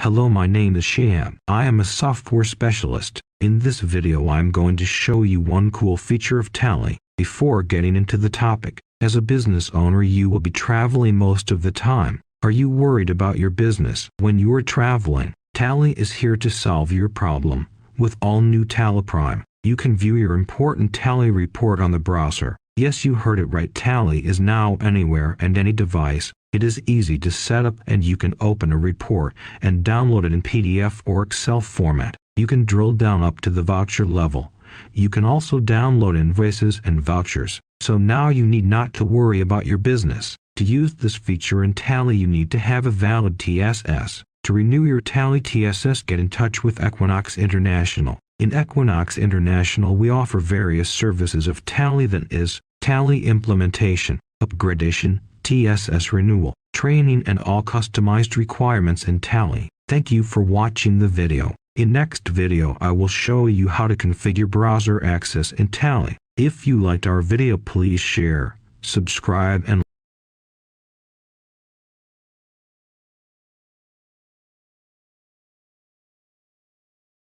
Hello, my name is Shyam. I am a software specialist. In this video I'm going to show you one cool feature of Tally. Before getting into the topic, as a business owner you will be traveling most of the time. Are you worried about your business when you are traveling? Tally is here to solve your problem. With all new TallyPrime, you can view your important Tally report on the browser. Yes, you heard it right. Tally is now anywhere and any device. It is easy to set up and you can open a report and download it in PDF or Excel format. You can drill down up to the voucher level. You can also download invoices and vouchers. So now you need not to worry about your business. To use this feature in Tally you need to have a valid TSS. To renew your Tally TSS, get in touch with Equinox International. In Equinox International we offer various services of Tally, that is, Tally implementation, upgradation, TSS renewal, training and all customized requirements in Tally. Thank you for watching the video. In next video I will show you how to configure browser access in Tally. If you liked our video, please share, subscribe and